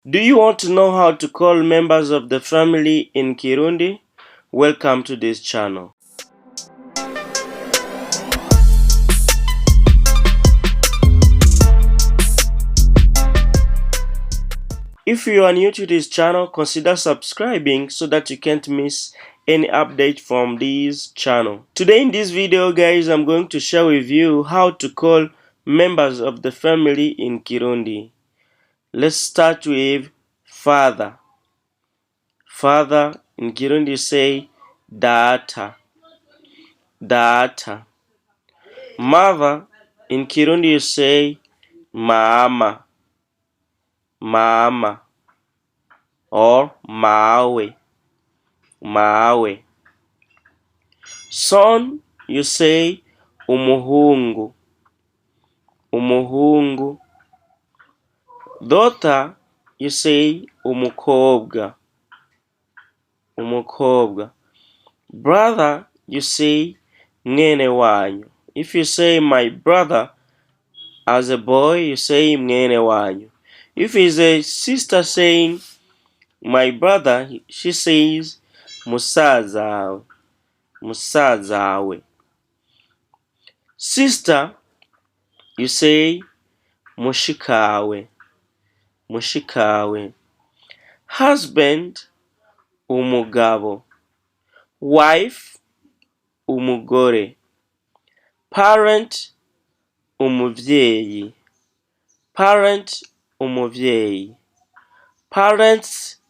Do you want to know how to call members of the family in Kirundi? Welcome to this channel. If you are new to this channel, consider subscribing so that you can't miss any update from this channel. Today in this video, guys, I'm going to share with you how to call members of the family in Kirundi. Let's start with father. Father in Kirundi say data. Data. Mother in Kirundi you say mama. Mama or mawe. Mawe. Son you say umuhungu. Umuhungu. Daughter you say umukobwa. Umukobwa. Brother you say mwene wanyu. If you say my brother as a boy, you say mwene wanyu. If it's a sister saying my brother, she says musazawe. Musazawe. Sister, you say mushikawe. Mushikawe. Husband, umugabo. Wife, umugore. Parent, umuvyeyi. Parent, umuvyeyi. Parents,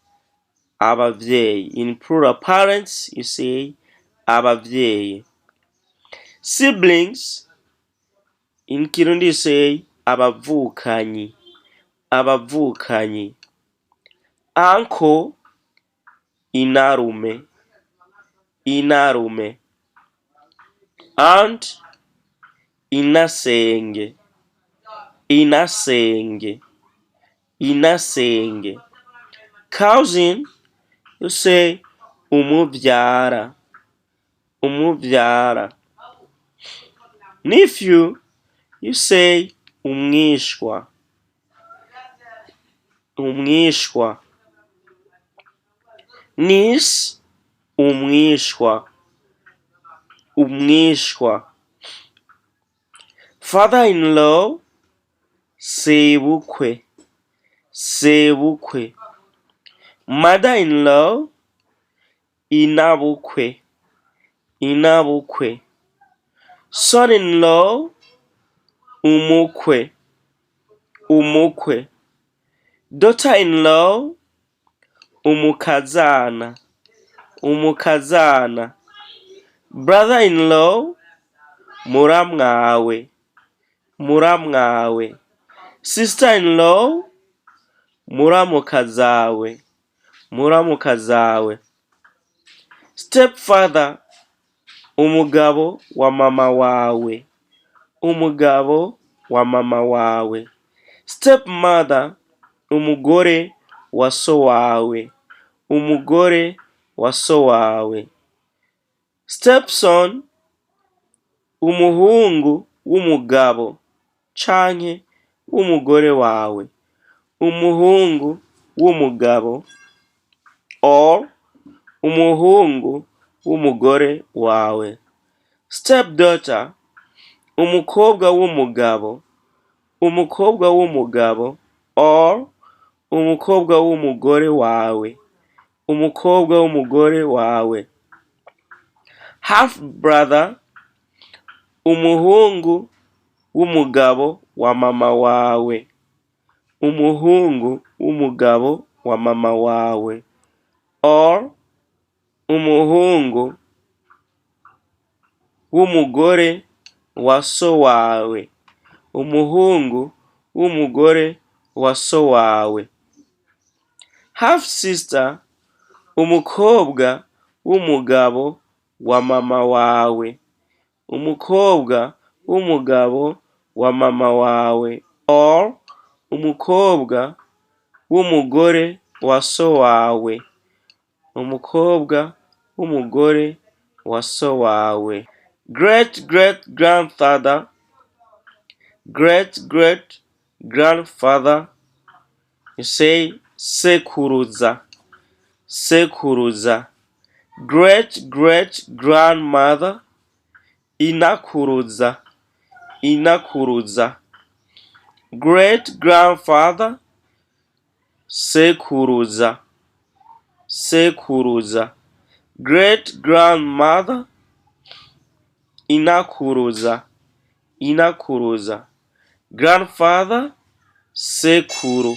abavyeyi. In plural, parents, you say abavyeyi. Siblings, in Kirundi you say abavukanyi. Abavukanyi. Uncle, inarume. Inarume. Aunt, inasenge. Inasenge. Inasenge. Cousin, you say umuvyara. Umuvyara. Nephew, you say umwishwa. Umwishwa. Niece, umwishwa. Umwishwa. Father-in-law, sebukwe. Sebukwe. Mother-in-law, inabukwe. Inabukwe. Son-in-law, umukwe. Umukwe. Daughter-in-law, umukazana. Umukazana. Brother-in-law, muramwawe. Muramwawe. Sister-in-law, muramukazawe. Muramukazawe. Stepfather, umugabo wa mama wawe. Umugabo wa mama wawe. Stepmother, umugore wa so wawe. Umugore wa so wawe. Stepson, umuhungu w'umugabo canke w'umugore wawe. Umuhungu w'umugabo or umuhungu w'umugore wawe. Stepdaughter, umukobwa w'umugabo. Umukobwa w'umugabo or umukobwa w'umugore wawe. Umukobwa w'umugore wawe. Half brother, umuhungu w'umugabo wa mama wawe. Umuhungu w'umugabo wa mama wawe or umuhungu w'umugore wa so wawe. Umuhungu w'umugore wa so wawe. Half sister, umukobwa w'umugabo wa mama wawe. Umukobwa w'umugabo wa mama wawe or umukobwa w'umugore wa so wawe. Umukobwa w'umugore wa so wawe. Great great grandfather. Great great grandfather, you say sekuruza, sekuruza. Great great grandmother, inakuruza, inakuruza. Great grandfather, sekuruza, sekuruza. Great grandmother, inakuruza, inakuruza. Grandfather, sekuru.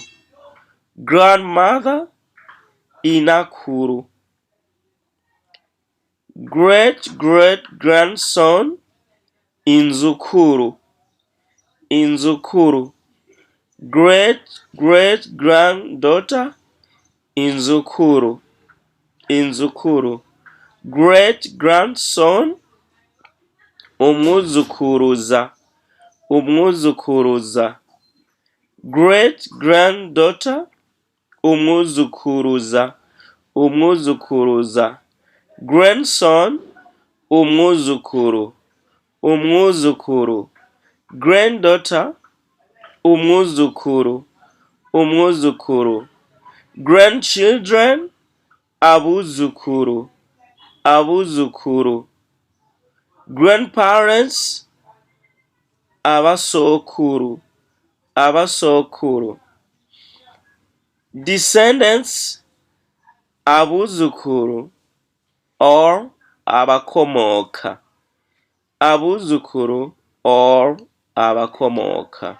Grandmother, inakuru. Great great grandson, inzukuru, inzukuru. Great great granddaughter, inzukuru, inzukuru. Great grandson, umwuzukuruza, umwuzukuruza. Great granddaughter, umwuzukuruza, umwuzukuruza. Grandson, umwuzukuru, umwuzukuru. Granddaughter, umwuzukuru, umwuzukuru. Grandchildren, abuzukuru, abuzukuru. Grandparents, abasokuru, abasokuru. Descendants, abuzukuru or abakomoka, abuzukuru or abakomoka.